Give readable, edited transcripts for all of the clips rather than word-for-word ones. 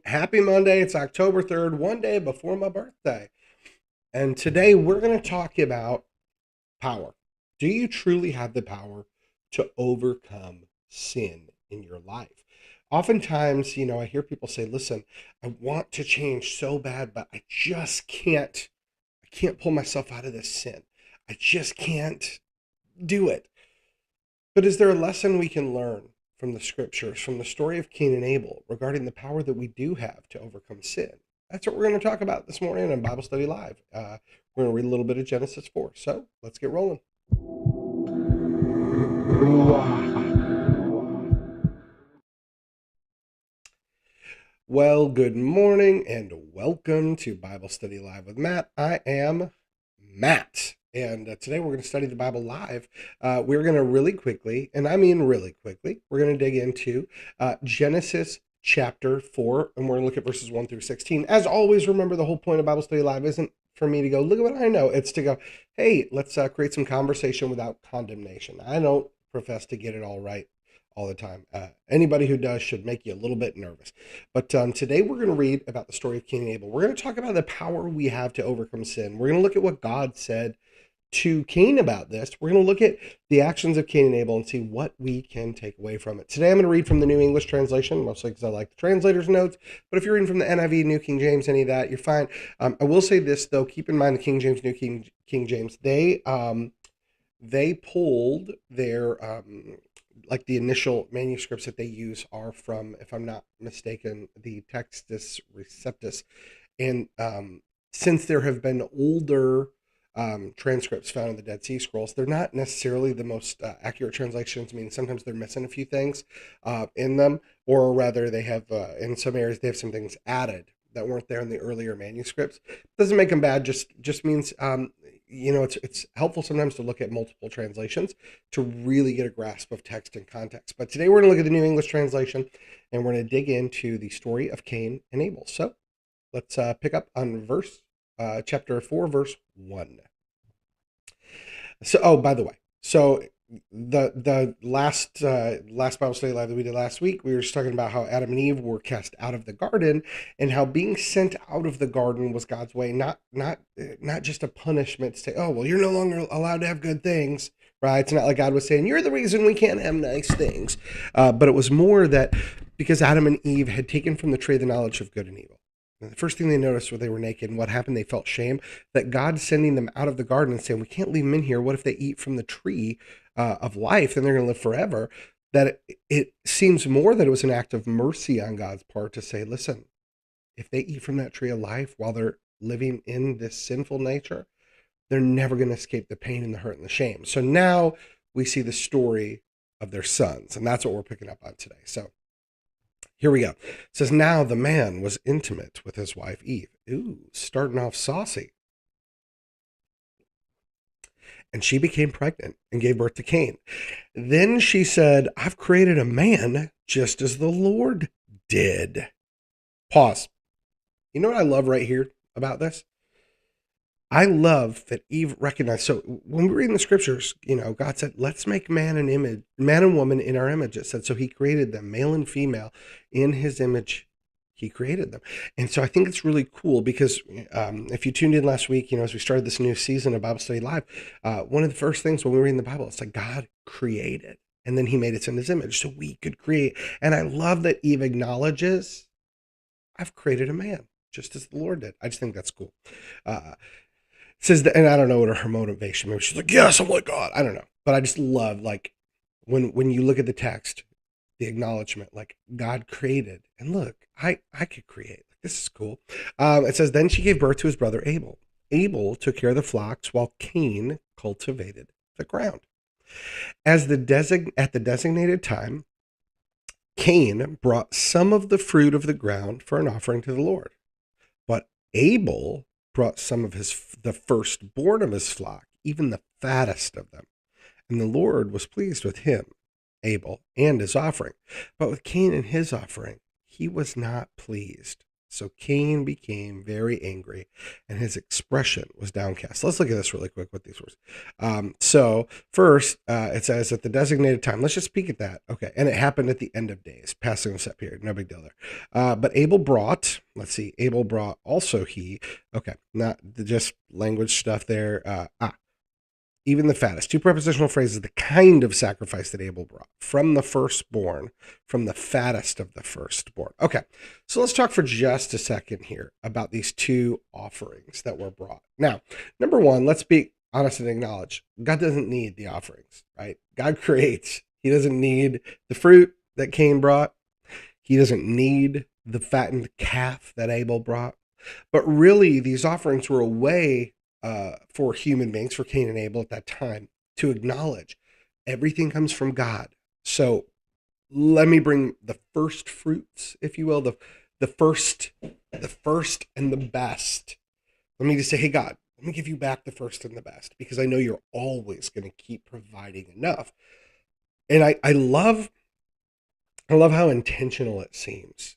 Happy Monday. It's October 3rd, one day before my birthday. And today we're going to talk about power. Do you truly have the power to overcome sin in your life? Oftentimes, I hear people say, listen, I want to change so bad, but I just can't. I can't pull myself out of this sin. I just can't do it. But is there a lesson we can learn from the scriptures, from the story of Cain and Abel, regarding the power that we do have to overcome sin? That's what we're going to talk about this morning on Bible Study Live. We're going to read a little bit of Genesis 4. So let's get rolling. Well, good morning and welcome to Bible Study Live with Matt. I am Matt. And today we're going to study the Bible live. We're going to really quickly, and I mean really quickly, we're going to dig into Genesis chapter 4, and we're going to look at verses 1 through 16. As always, remember the whole point of Bible Study Live isn't for me to go, look at what I know. It's to go, hey, let's create some conversation without condemnation. I don't profess to get it all right all the time. Anybody who does should make you a little bit nervous. But today we're going to read about the story of Cain and Abel. We're going to talk about the power we have to overcome sin. We're going to look at what God said to Cain about this. We're going to look at the actions of Cain and Abel and see what we can take away from it. Today I'm going to read from the New English Translation, mostly because I like the translator's notes. But if you're reading from the NIV, New King James, any of that, you're fine. I will say this, though. Keep in mind the King James, New King James, they pulled their like the initial manuscripts that they use are from, if I'm not mistaken, the Textus Receptus. And since there have been older transcripts found in the Dead Sea Scrolls, they're not necessarily the most accurate translations. I mean, sometimes they're missing a few things in them, or rather, they have, in some areas, they have some things added that weren't there in the earlier manuscripts. Doesn't make them bad, just means it's helpful sometimes to look at multiple translations to really get a grasp of text and context. But today we're going to look at the New English Translation, and we're going to dig into the story of Cain and Abel. So let's pick up on chapter 4, verse 1. So, oh, by the way, so the last Bible study live that we did last week, we were just talking about how Adam and Eve were cast out of the garden, and how being sent out of the garden was God's way, not just a punishment to say, oh well, you're no longer allowed to have good things, right? It's not like God was saying you're the reason we can't have nice things, but it was more that because Adam and Eve had taken from the tree the knowledge of good and evil. And the first thing they noticed when they were naked and what happened, they felt shame that God sending them out of the garden and saying, we can't leave them in here. What if they eat from the tree of life? Then they're going to live forever. That it seems more that it was an act of mercy on God's part to say, listen, if they eat from that tree of life while they're living in this sinful nature, they're never going to escape the pain and the hurt and the shame. So now we see the story of their sons, and that's what we're picking up on today. So here we go. It says, now the man was intimate with his wife Eve. Ooh, starting off saucy. And she became pregnant and gave birth to Cain. Then she said, I've created a man just as the Lord did. Pause. You know what I love right here about this? I love that Eve recognized. So when we read in the scriptures, God said, let's make man and woman in our image. It said, so he created them, male and female, in his image. He created them. And so I think it's really cool because if you tuned in last week, as we started this new season of Bible Study Live, one of the first things when we read in the Bible, it's like God created, and then he made us in his image so we could create. And I love that Eve acknowledges, I've created a man just as the Lord did. I just think that's cool. Says that, and I don't know what her motivation. Maybe she's like, yes, I'm like God. I don't know, but I just love like when you look at the text, the acknowledgement, like God created, and look, I could create. Like, this is cool. It says, then she gave birth to his brother Abel. Abel took care of the flocks, while Cain cultivated the ground. At the designated time, Cain brought some of the fruit of the ground for an offering to the Lord, but Abel brought some of the firstborn of his flock, even the fattest of them. And the Lord was pleased with him, Abel, and his offering. But with Cain and his offering, he was not pleased. So Cain became very angry, and his expression was downcast. Let's look at this really quick with these words. So first, it says at the designated time. Let's just peek at that. Okay, and it happened at the end of days, passing the set period. No big deal there. But Abel brought. Let's see. Abel brought also he. Okay, not just language stuff there. Even the fattest. Two prepositional phrases, the kind of sacrifice that Abel brought. From the firstborn, from the fattest of the firstborn. Okay, so let's talk for just a second here about these two offerings that were brought. Now, number one, let's be honest and acknowledge God doesn't need the offerings, right? God creates. He doesn't need the fruit that Cain brought. He doesn't need the fattened calf that Abel brought. But really, these offerings were a way for human beings, for Cain and Abel at that time, to acknowledge everything comes from God. So let me bring the first fruits, if you will, the first and the best. Let me just say, hey God, let me give you back the first and the best, because I know you're always going to keep providing enough. And I love how intentional it seems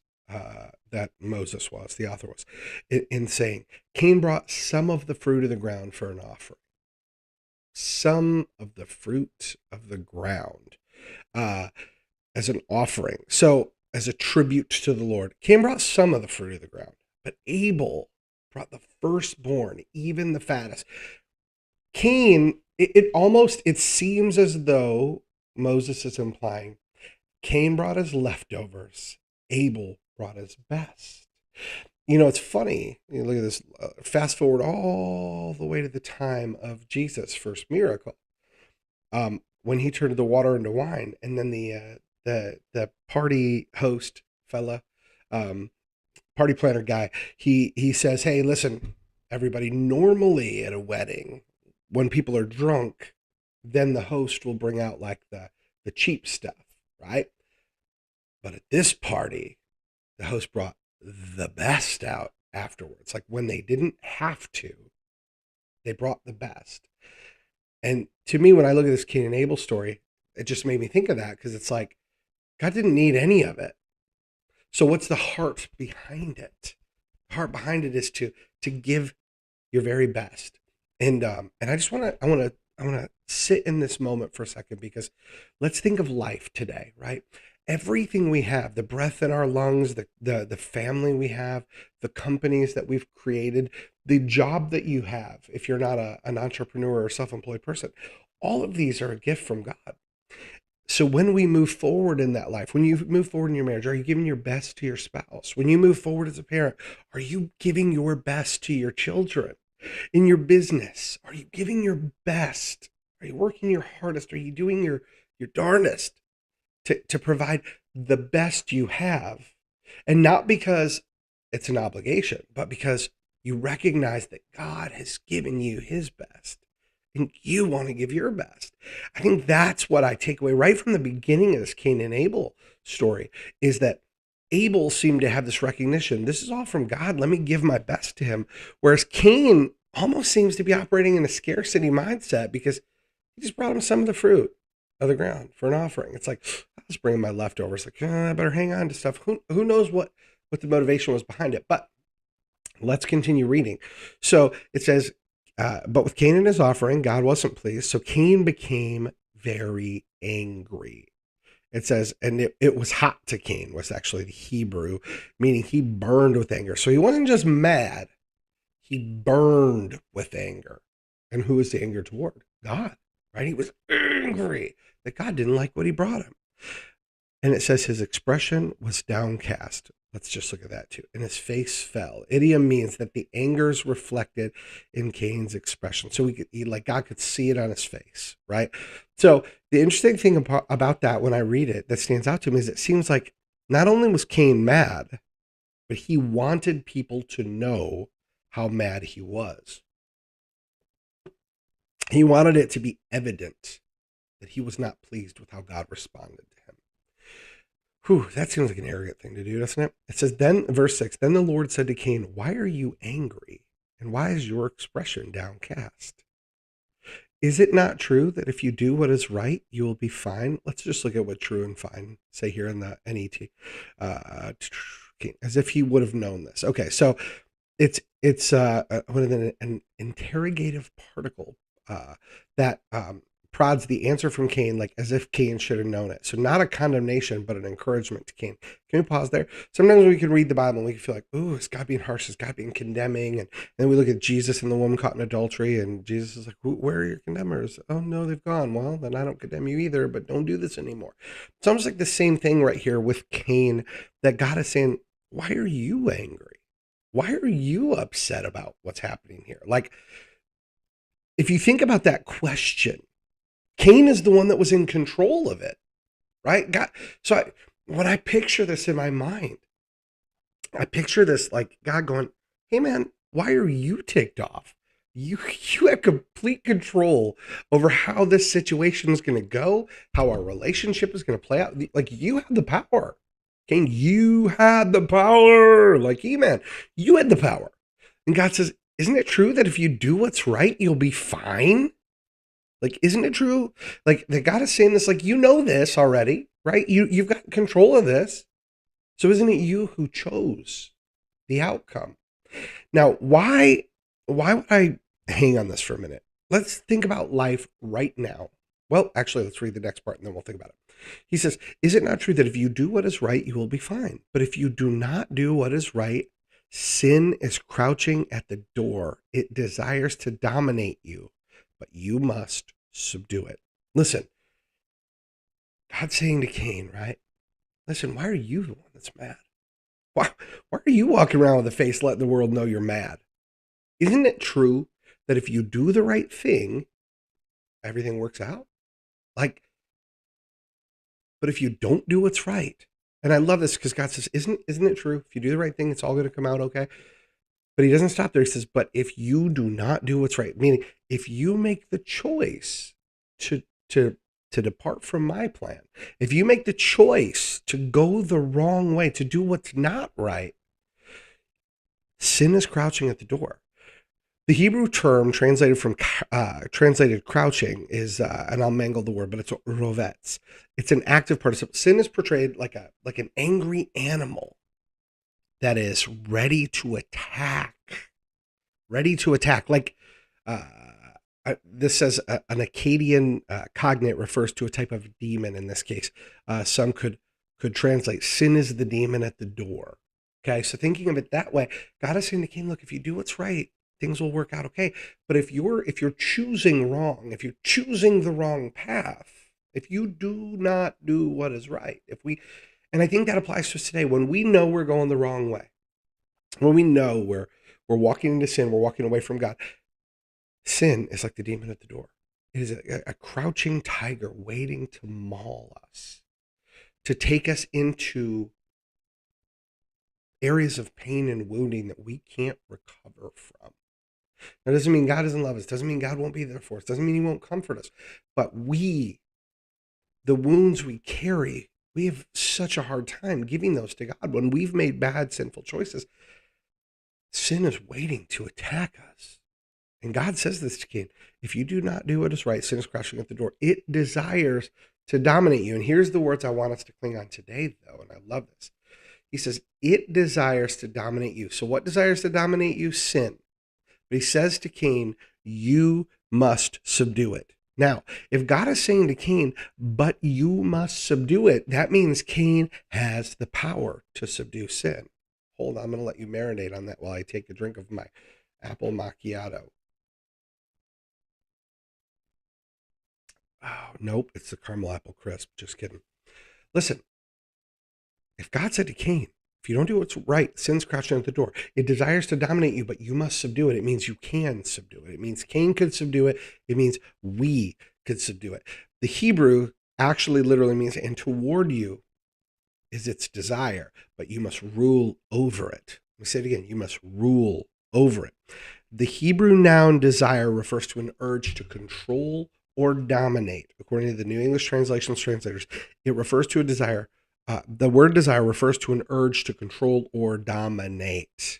that Moses was, the author was, in saying, Cain brought some of the fruit of the ground for an offering. Some of the fruit of the ground as an offering. So as a tribute to the Lord. Cain brought some of the fruit of the ground, but Abel brought the firstborn, even the fattest. Cain, it seems as though Moses is implying Cain brought his leftovers. Abel brought his best. You know, it's funny. You look at this. Fast forward all the way to the time of Jesus' first miracle, when he turned the water into wine, and then the party host fella, party planner guy, he says, "Hey, listen, everybody. Normally at a wedding, when people are drunk, then the host will bring out like the cheap stuff, right? But at this party, the host brought the best out afterwards. Like when they didn't have to, they brought the best." And to me, when I look at this Cain and Abel story, it just made me think of that, because it's like, God didn't need any of it. So what's the heart behind it? The heart behind it is to give your very best. And I just want to sit in this moment for a second, because let's think of life today, right? Everything we have, the breath in our lungs, the family we have, the companies that we've created, the job that you have, if you're not an entrepreneur or self-employed person, all of these are a gift from God. So when we move forward in that life, when you move forward in your marriage, are you giving your best to your spouse? When you move forward as a parent, are you giving your best to your children? In your business, are you giving your best? Are you working your hardest? Are you doing your darndest to provide the best you have? And not because it's an obligation, but because you recognize that God has given you his best and you want to give your best. I think that's what I take away right from the beginning of this Cain and Abel story, is that Abel seemed to have this recognition. This is all from God. Let me give my best to him. Whereas Cain almost seems to be operating in a scarcity mindset, because he just brought him some of the fruit of the ground for an offering. It's like, I was bringing my leftovers. Like, I better hang on to stuff. Who knows what the motivation was behind it? But let's continue reading. So it says, but with Cain and his offering, God wasn't pleased. So Cain became very angry. It says, and it was hot to Cain, was actually the Hebrew, meaning he burned with anger. So he wasn't just mad, he burned with anger. And who was the anger toward? God, right? He was angry that God didn't like what he brought him. And it says his expression was downcast. Let's just look at that too. And his face fell. Idiom means that the anger is reflected in Cain's expression. So like God could see it on his face, right? So the interesting thing about that, when I read it, that stands out to me, is it seems like not only was Cain mad, but he wanted people to know how mad he was. He wanted it to be evident that he was not pleased with how God responded to him. Whew, that seems like an arrogant thing to do, doesn't it? It says, then, verse 6, then the Lord said to Cain, why are you angry? And why is your expression downcast? Is it not true that if you do what is right, you will be fine? Let's just look at what true and fine say here in the NET. Cain, as if he would have known this. Okay, so it's what is it, an interrogative particle that prods the answer from Cain, like as if Cain should have known it. So not a condemnation, but an encouragement to Cain. Can we pause there? Sometimes we can read the Bible and we can feel like, ooh, it's God being harsh, it's God being condemning. And then we look at Jesus and the woman caught in adultery, and Jesus is like, where are your condemners? Oh, no, they've gone. Well, then I don't condemn you either, but don't do this anymore. It's almost like the same thing right here with Cain, that God is saying, why are you angry? Why are you upset about what's happening here? Like, if you think about that question, Cain is the one that was in control of it, right? God. When I picture this in my mind, I picture this like God going, hey man, why are you ticked off? You have complete control over how this situation is going to go, how our relationship is going to play out. Like, you have the power. Cain, you had the power. Like, He-Man, you had the power. And God says, isn't it true that if you do what's right, you'll be fine? Like, isn't it true? Like, that God is saying this, like, you know this already, right? You've got control of this. So isn't it you who chose the outcome? Now, why would I hang on this for a minute? Let's think about life right now. Well, actually, let's read the next part and then we'll think about it. He says, is it not true that if you do what is right, you will be fine? But if you do not do what is right, sin is crouching at the door. It desires to dominate you, but you must subdue it. Listen, God's saying to Cain, right? Listen, why are you the one that's mad? Why are you walking around with a face letting the world know you're mad? Isn't it true that if you do the right thing, everything works out? Like, but if you don't do what's right, and I love this because God says, isn't it true? If you do the right thing, it's all going to come out okay. But he doesn't stop there. He says, but if you do not do what's right, meaning if you make the choice to depart from my plan, if you make the choice to go the wrong way, to do what's not right, sin is crouching at the door. The Hebrew term translated crouching is, and I'll mangle the word, but it's rovetz. It's an active participle. Sin is portrayed like an angry animal that is ready to attack. Like, this says an Akkadian cognate refers to a type of demon in this case. Some could translate, sin is the demon at the door. Okay, so thinking of it that way, God is saying to Cain, look, if you do what's right, things will work out okay. But if you're choosing wrong, if you're choosing the wrong path, if you do not do what is right, and I think that applies to us today, when we know we're going the wrong way, when we know we're walking into sin, we're walking away from God, sin is like the demon at the door. It is a crouching tiger waiting to maul us, to take us into areas of pain and wounding that we can't recover from. That doesn't mean God doesn't love us. Doesn't mean God won't be there for us. Doesn't mean he won't comfort us. But the wounds we carry, we have such a hard time giving those to God. When we've made bad, sinful choices, sin is waiting to attack us. And God says this to Cain, if you do not do what is right, sin is crouching at the door. It desires to dominate you. And here's the words I want us to cling on today, though, and I love this. He says, it desires to dominate you. So what desires to dominate you? Sin. But he says to Cain, you must subdue it. Now, if God is saying to Cain, but you must subdue it, that means Cain has the power to subdue sin. Hold on, I'm going to let you marinate on that while I take a drink of my apple macchiato. Oh, nope, it's the caramel apple crisp. Just kidding. Listen, if God said to Cain, if you don't do what's right, sin's crouching at the door. It desires to dominate you, but you must subdue it. It means you can subdue it. It means Cain could subdue it. It means we could subdue it. The Hebrew actually literally means, and toward you is its desire, but you must rule over it. Let me say it again. You must rule over it. The Hebrew noun desire refers to an urge to control or dominate. According to the New English translators, it refers to a desire. The word desire refers to an urge to control or dominate.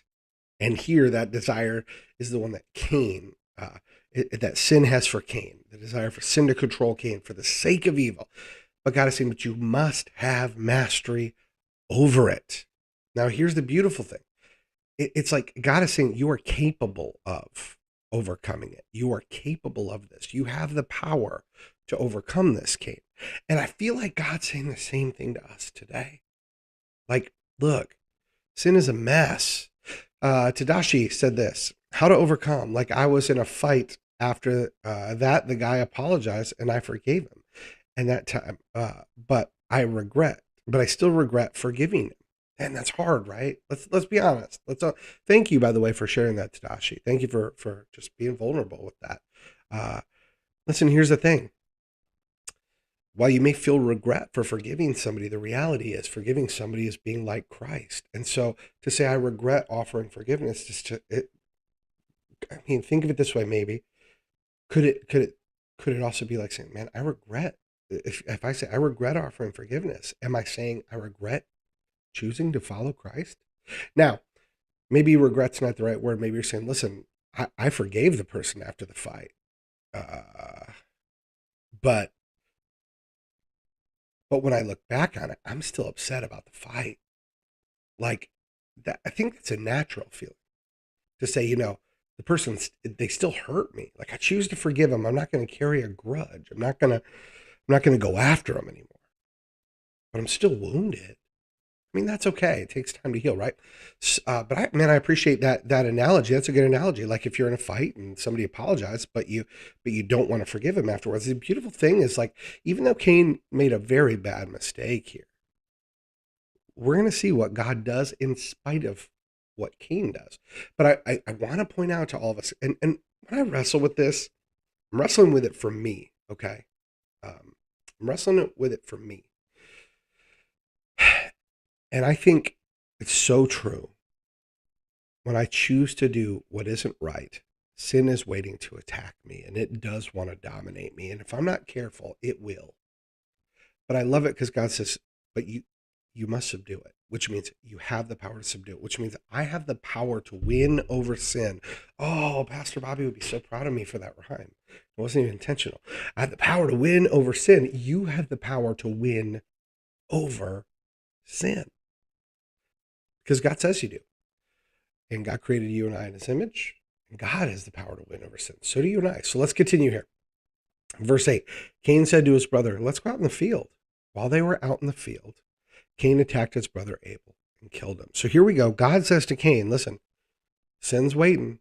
And here, that desire is the one that Cain, that sin has for Cain, the desire for sin to control Cain for the sake of evil. But God is saying, but you must have mastery over it. Now, here's the beautiful thing. It's like God is saying you are capable of overcoming it. You are capable of this. You have the power to overcome this, Cain. And I feel like God's saying the same thing to us today. Like, look, sin is a mess. Tadashi said this: how to overcome. Like, I was in a fight after that. The guy apologized and I forgave him. And that time, but I still regret forgiving him. And that's hard, right? Let's be honest. Thank you, by the way, for sharing that, Tadashi. Thank you for just being vulnerable with that. Uh, Listen, here's the thing. While you may feel regret for forgiving somebody, the reality is forgiving somebody is being like Christ. And so to say I regret offering forgiveness, I mean, think of it this way, maybe. Could it also be like saying, man, I regret, if I say I regret offering forgiveness, am I saying I regret choosing to follow Christ? Now, maybe regret's not the right word. Maybe you're saying, listen, I forgave the person after the fight. But when I look back on it, I'm still upset about the fight. Like that, I think that's a natural feeling to say, the person, they still hurt me. Like I choose to forgive them. I'm not going to carry a grudge. I'm not going to go after them anymore, but I'm still wounded. I mean, that's okay. It takes time to heal, right? But I appreciate that analogy. That's a good analogy. Like if you're in a fight and somebody apologized, but you don't want to forgive him afterwards. The beautiful thing is, like, even though Cain made a very bad mistake here, we're going to see what God does in spite of what Cain does. But I want to point out to all of us, and when I wrestle with this, I'm wrestling with it for me. Okay, I'm wrestling with it for me. And I think it's so true. When I choose to do what isn't right, sin is waiting to attack me, and it does want to dominate me. And if I'm not careful, it will. But I love it because God says, but you must subdue it, which means you have the power to subdue it, which means I have the power to win over sin. Oh, Pastor Bobby would be so proud of me for that rhyme. It wasn't even intentional. I have the power to win over sin. You have the power to win over sin. Because God says you do. And God created you and I in his image. And God has the power to win over sin. So do you and I. So let's continue here. Verse 8, Cain said to his brother, let's go out in the field. While they were out in the field, Cain attacked his brother Abel and killed him. So here we go. God says to Cain, listen, sin's waiting.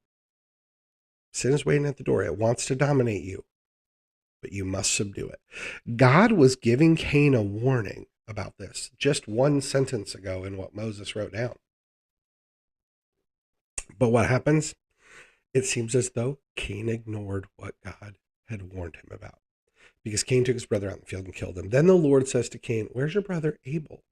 Sin is waiting at the door. It wants to dominate you, but you must subdue it. God was giving Cain a warning about this just one sentence ago in what Moses wrote down. But what happens? It seems as though Cain ignored what God had warned him about, because Cain took his brother out in the field and killed him. Then the Lord says to Cain, where's your brother Abel?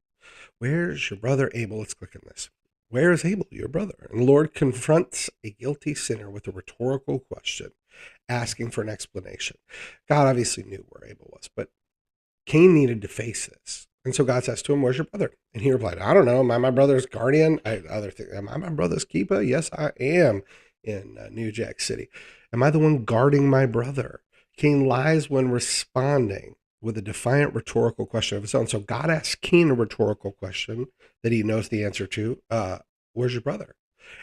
Where's your brother Abel? Let's click on this. Where is Abel, your brother? And the Lord confronts a guilty sinner with a rhetorical question, asking for an explanation. God obviously knew where Abel was, but Cain needed to face this. And so God says to him, where's your brother? And he replied, I don't know. Am I my brother's guardian? Am I my brother's keeper? Yes, I am in New Jack City. Am I the one guarding my brother? Cain lies when responding with a defiant rhetorical question of his own. So God asks Cain a rhetorical question that he knows the answer to. Where's your brother?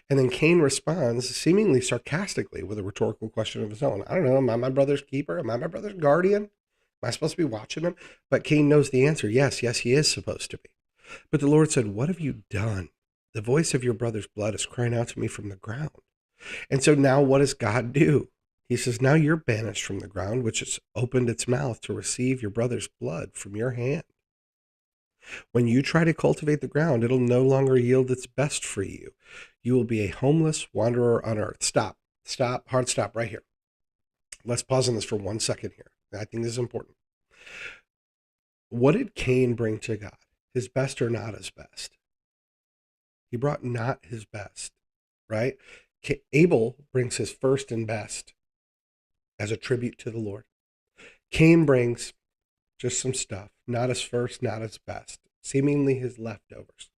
And then Cain responds seemingly sarcastically with a rhetorical question of his own. I don't know. Am I my brother's keeper? Am I my brother's guardian? Am I supposed to be watching him? But Cain knows the answer. Yes, he is supposed to be. But the Lord said, what have you done? The voice of your brother's blood is crying out to me from the ground. And so now what does God do? He says, now you're banished from the ground, which has opened its mouth to receive your brother's blood from your hand. When you try to cultivate the ground, it'll no longer yield its best for you. You will be a homeless wanderer on earth. Stop, hard stop right here. Let's pause on this for 1 second here. I think this is important. What did Cain bring to God? His best or not his best? He brought not his best, right? Abel brings his first and best as a tribute to the Lord. Cain brings just some stuff, not his first, not his best, seemingly his leftovers.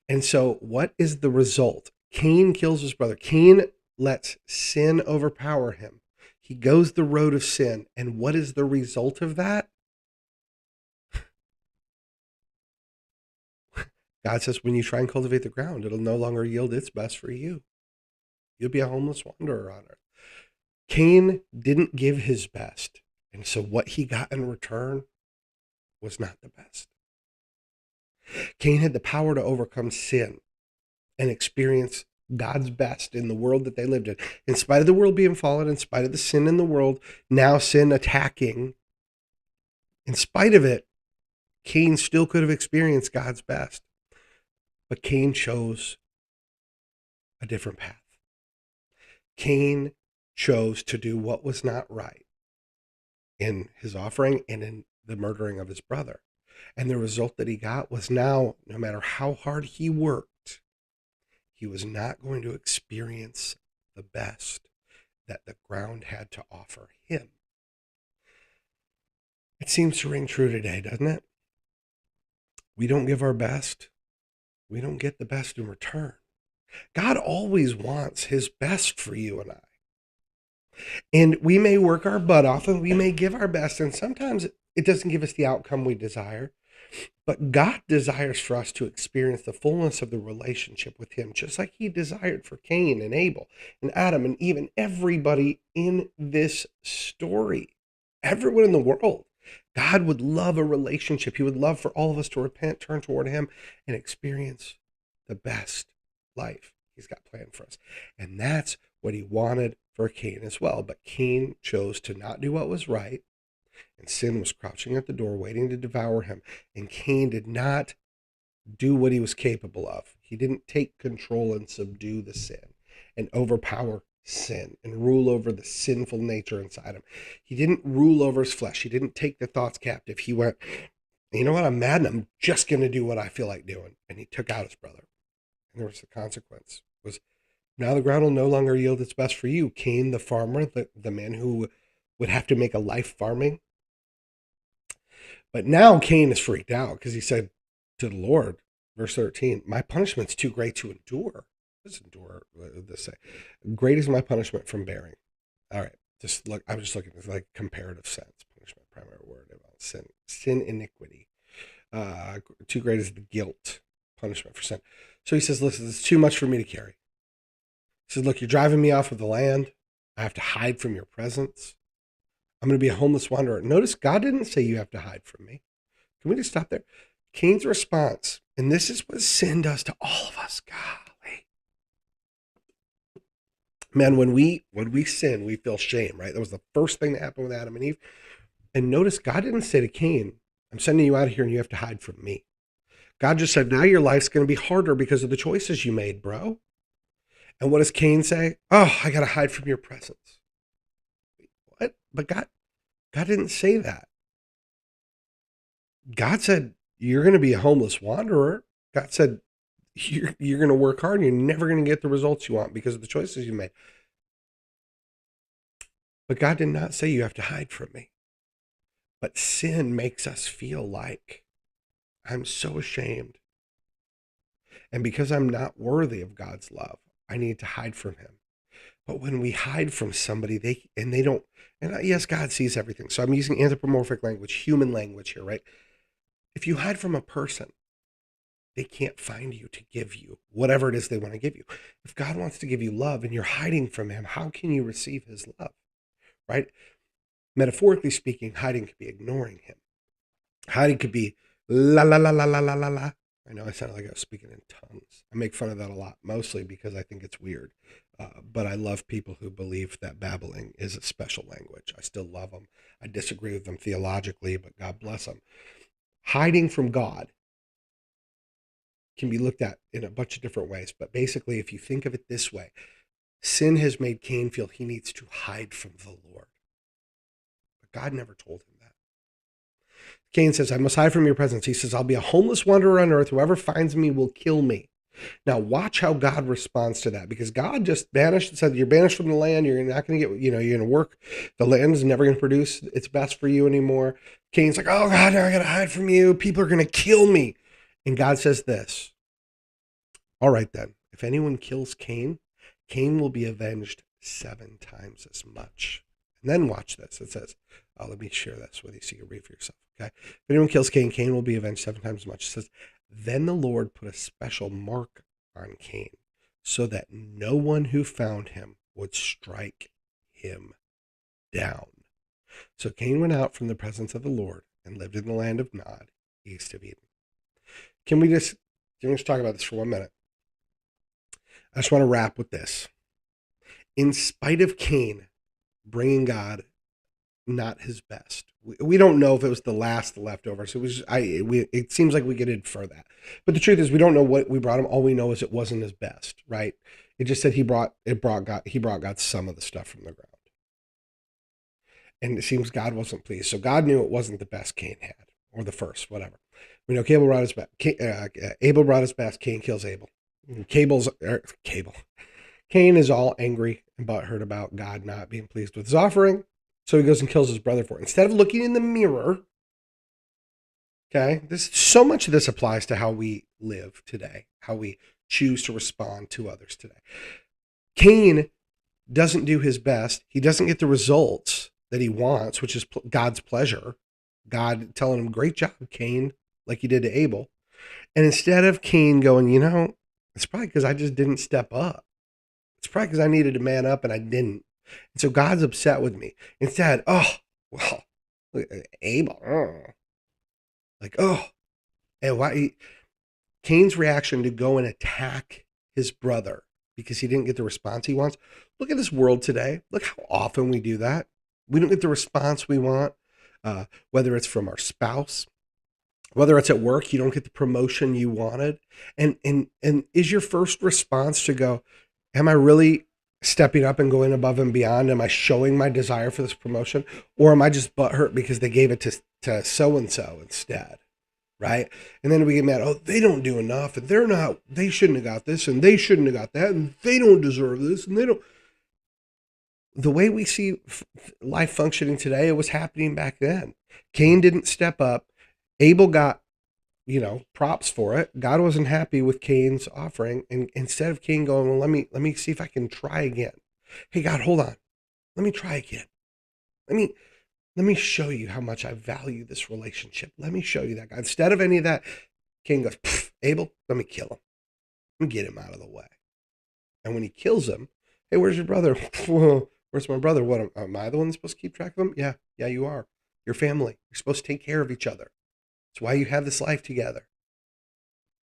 And so what is the result? Cain kills his brother. Cain lets sin overpower him. He goes the road of sin. And what is the result of that? God says when you try and cultivate the ground, it'll no longer yield its best for you. You'll be a homeless wanderer on earth. Cain didn't give his best. And so what he got in return was not the best. Cain had the power to overcome sin and experience God's best in the world that they lived in spite of the world being fallen, in spite of the sin in the world, now sin attacking. In spite of it, Cain still could have experienced God's best. But Cain chose a different path. Cain chose to do what was not right in his offering and in the murdering of his brother. And the result that he got was now, no matter how hard he worked, he was not going to experience the best that the ground had to offer him. It seems to ring true today, doesn't it? We don't give our best. We don't get the best in return. God always wants his best for you and I. And we may work our butt off and we may give our best, and sometimes it doesn't give us the outcome we desire. But God desires for us to experience the fullness of the relationship with him, just like he desired for Cain and Abel and Adam and even everybody in this story. Everyone in the world. God would love a relationship. He would love for all of us to repent, turn toward him, and experience the best life he's got planned for us. And that's what he wanted for Cain as well. But Cain chose to not do what was right, and sin was crouching at the door, waiting to devour him. And Cain did not do what he was capable of. He didn't take control and subdue the sin and overpower sin and rule over the sinful nature inside him. He didn't rule over his flesh. He didn't take the thoughts captive. He went, you know what, I'm mad and I'm just going to do what I feel like doing. And he took out his brother. And there was the consequence. It was, now the ground will no longer yield its best for you. Cain, the farmer, the man who would have to make a life farming. But now Cain is freaked out because he said to the Lord, verse 13, my punishment's too great to endure. Let's endure, this say. Great is my punishment from bearing. All right, just look. I'm just looking at like comparative sense. Punishment, primary word about sin, iniquity. Too great is the guilt, punishment for sin. So he says, listen, it's too much for me to carry. He says, look, you're driving me off of the land. I have to hide from your presence. I'm going to be a homeless wanderer. Notice God didn't say you have to hide from me. Can we just stop there? Cain's response, and this is what sin does to all of us. Golly. Man, when we sin, we feel shame, right? That was the first thing that happened with Adam and Eve. And notice God didn't say to Cain, I'm sending you out of here and you have to hide from me. God just said, now your life's going to be harder because of the choices you made, bro. And what does Cain say? Oh, I got to hide from your presence. What? But God didn't say that. God said, you're going to be a homeless wanderer. God said, you're going to work hard and you're never going to get the results you want because of the choices you made. But God did not say you have to hide from me. But sin makes us feel like I'm so ashamed. And because I'm not worthy of God's love, I need to hide from him. But when we hide from somebody, they don't, and yes, God sees everything. So I'm using anthropomorphic language, human language here, right? If you hide from a person, they can't find you to give you whatever it is they want to give you. If God wants to give you love and you're hiding from him, how can you receive his love, right? Metaphorically speaking, hiding could be ignoring him. Hiding could be la, la, la, la, la, la, la, la. I know I sounded like I was speaking in tongues. I make fun of that a lot, mostly because I think it's weird. But I love people who believe that babbling is a special language. I still love them. I disagree with them theologically, but God bless them. Hiding from God can be looked at in a bunch of different ways. But basically, if you think of it this way, sin has made Cain feel he needs to hide from the Lord. But God never told him that. Cain says, I must hide from your presence. He says, I'll be a homeless wanderer on earth. Whoever finds me will kill me. Now watch how God responds to that, because God just banished and said, you're banished from the land. You're not going to get, you're going to work. The land is never going to produce its best for you anymore. Cain's like, oh God, now I got to hide from you. People are going to kill me. And God says this, all right then, if anyone kills Cain, Cain will be avenged 7 times as much. And then watch this. It says, let me share this with you so you can read for yourself. Okay. If anyone kills Cain, Cain will be avenged 7 times as much. It says, Then the Lord put a special mark on Cain so that no one who found him would strike him down. So Cain went out from the presence of the Lord and lived in the land of Nod, east of Eden. Can we just talk about this for 1 minute? I just want to wrap with this. In spite of Cain bringing God not his best, we don't know if it was the leftovers. It seems like we could infer that, but the truth is we don't know what we brought him. All we know is it wasn't his best, right? It just said he brought God some of the stuff from the ground, and it seems God wasn't pleased. So God knew it wasn't the best Cain had, or the first, whatever. We know Abel brought his best. Abel brought his best. Cain kills Abel. Cain is all angry and butthurt about God not being pleased with his offering. So he goes and kills his brother for it. Instead of looking in the mirror, okay, so much of this applies to how we live today, how we choose to respond to others today. Cain doesn't do his best. He doesn't get the results that he wants, which is God's pleasure. God telling him, great job, Cain, like he did to Abel. And instead of Cain going, it's probably because I just didn't step up. It's probably because I needed to man up and I didn't. And so God's upset with me. Instead, Abel, and why? Cain's reaction to go and attack his brother because he didn't get the response he wants. Look at this world today. Look how often we do that. We don't get the response we want, whether it's from our spouse, whether it's at work, you don't get the promotion you wanted. And is your first response to go, am I really stepping up and going above and beyond? Am I showing my desire for this promotion? Or am I just butthurt because they gave it to so-and-so instead? Right? And then we get mad, they don't do enough, and they shouldn't have got this, and they shouldn't have got that, and they don't deserve this, and they don't. The way we see life functioning today, it was happening back then. Cain didn't step up. Abel got, props for it. God wasn't happy with Cain's offering. And instead of Cain going, well, let me see if I can try again. Hey, God, hold on. Let me try again. Let me show you how much I value this relationship. Let me show you that, God. Instead of any of that, Cain goes, Abel, let me kill him. Let me get him out of the way. And when he kills him, hey, where's your brother? Where's my brother? What, am I the one that's supposed to keep track of him? Yeah, you are. Your family. You're supposed to take care of each other. It's why you have this life together.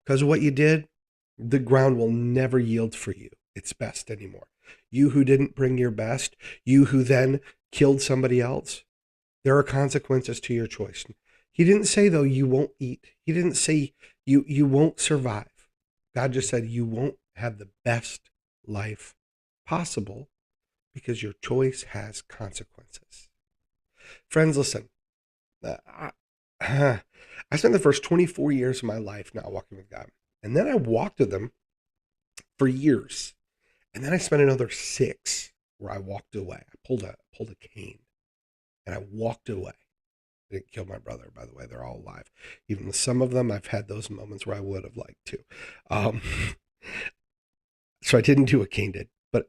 Because of what you did, the ground will never yield for you its best anymore. You who didn't bring your best, you who then killed somebody else, there are consequences to your choice. He didn't say, though, you won't eat. He didn't say you won't survive. God just said you won't have the best life possible because your choice has consequences. Friends, listen. I spent the first 24 years of my life not walking with God. And then I walked with him for years. And then I spent another 6 where I walked away. I pulled a Cain and I walked away. I didn't kill my brother, by the way. They're all alive. Even with some of them, I've had those moments where I would have liked to. So I didn't do what Cain did. But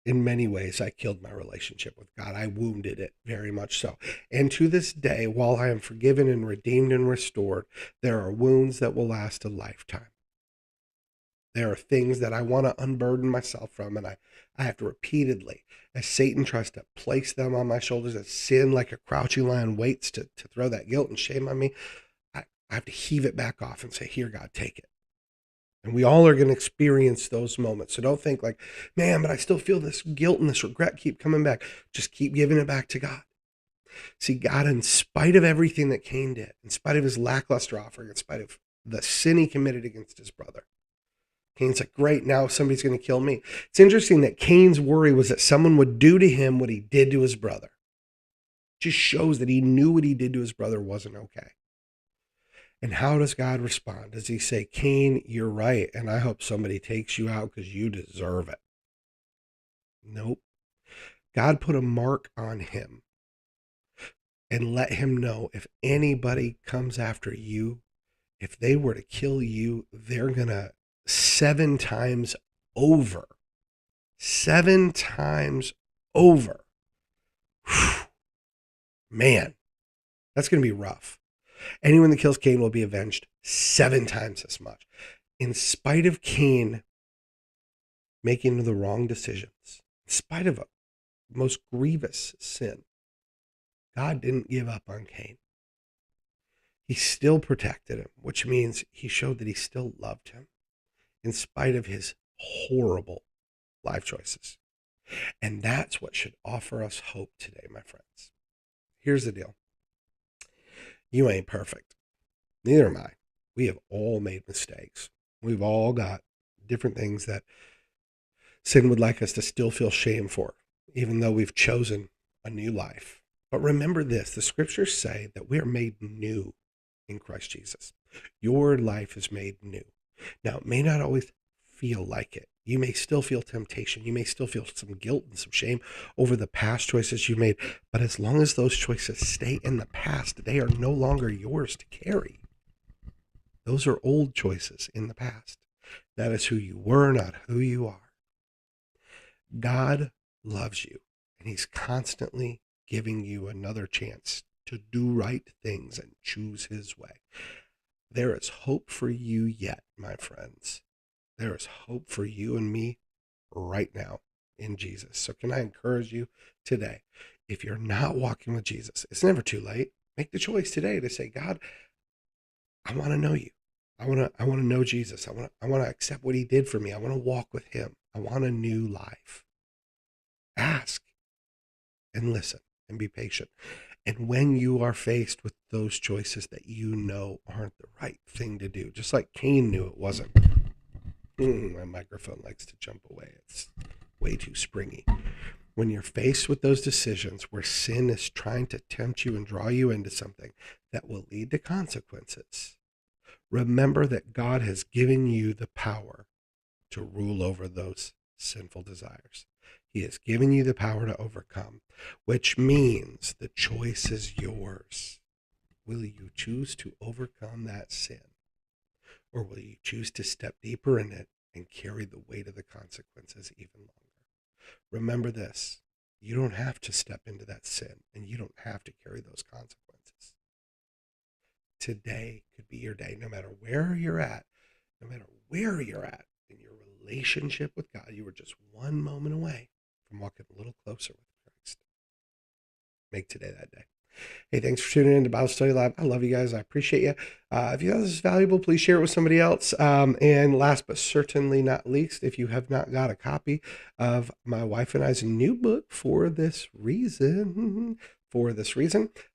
in many ways, I killed my relationship with God. I wounded it very much so. And to this day, while I am forgiven and redeemed and restored, there are wounds that will last a lifetime. There are things that I want to unburden myself from, and I have to repeatedly, as Satan tries to place them on my shoulders, as sin like a crouching lion waits to throw that guilt and shame on me, I have to heave it back off and say, here, God, take it. And we all are going to experience those moments. So don't think like, man, but I still feel this guilt and this regret keep coming back. Just keep giving it back to God. See, God, in spite of everything that Cain did, in spite of his lackluster offering, in spite of the sin he committed against his brother, Cain's like, great, now somebody's going to kill me. It's interesting that Cain's worry was that someone would do to him what he did to his brother. It just shows that he knew what he did to his brother wasn't okay. And how does God respond? Does he say, Cain, you're right, and I hope somebody takes you out because you deserve it? Nope. God put a mark on him and let him know if anybody comes after you, if they were to kill you, they're going to 7 times over. 7 times over. Whew. Man, that's going to be rough. Anyone that kills Cain will be avenged 7 times as much. In spite of Cain making the wrong decisions, in spite of a most grievous sin, God didn't give up on Cain. He still protected him, which means he showed that he still loved him in spite of his horrible life choices. And that's what should offer us hope today, my friends. Here's the deal. You ain't perfect. Neither am I. We have all made mistakes. We've all got different things that sin would like us to still feel shame for, even though we've chosen a new life. But remember this, the scriptures say that we are made new in Christ Jesus. Your life is made new. Now, it may not always feel like it. You may still feel temptation. You may still feel some guilt and some shame over the past choices you made. But as long as those choices stay in the past, they are no longer yours to carry. Those are old choices in the past. That is who you were, not who you are. God loves you, and he's constantly giving you another chance to do right things and choose his way. There is hope for you yet, my friends. There is hope for you and me right now in Jesus. So can I encourage you today, if you're not walking with Jesus, it's never too late. Make the choice today to say, God, I want to know you. I want to know Jesus. I want to accept what he did for me. I want to walk with him. I want a new life. Ask and listen and be patient. And when you are faced with those choices that you know aren't the right thing to do, just like Cain knew it wasn't. My microphone likes to jump away. It's way too springy. When you're faced with those decisions where sin is trying to tempt you and draw you into something that will lead to consequences, remember that God has given you the power to rule over those sinful desires. He has given you the power to overcome, which means the choice is yours. Will you choose to overcome that sin? Or will you choose to step deeper in it and carry the weight of the consequences even longer? Remember this, you don't have to step into that sin, and you don't have to carry those consequences. Today could be your day, no matter where you're at, in your relationship with God. You are just one moment away from walking a little closer with Christ. Make today that day. Hey, thanks for tuning in to Bible Study Live. I love you guys. I appreciate you. If you thought this is valuable, please share it with somebody else. And last but certainly not least, if you have not got a copy of my wife and I's new book, For This Reason,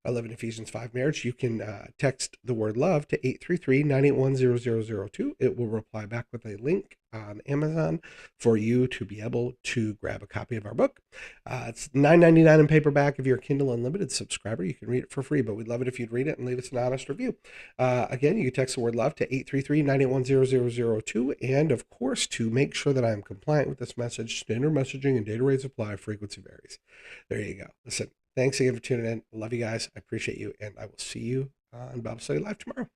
I Live in Ephesians 5 Marriage, you can text the word love to 833-981-0002. It will reply back with a link on Amazon for you to be able to grab a copy of our book. It's $9.99 in paperback. If you're a Kindle Unlimited subscriber, you can read it for free, but we'd love it if you'd read it and leave us an honest review. Again, you can text the word love to 833-981-0002. And of course, to make sure that I'm compliant with this message, standard messaging and data rates apply, frequency varies. There you go. Listen, thanks again for tuning in. Love you guys. I appreciate you. And I will see you on Bible Study Live tomorrow.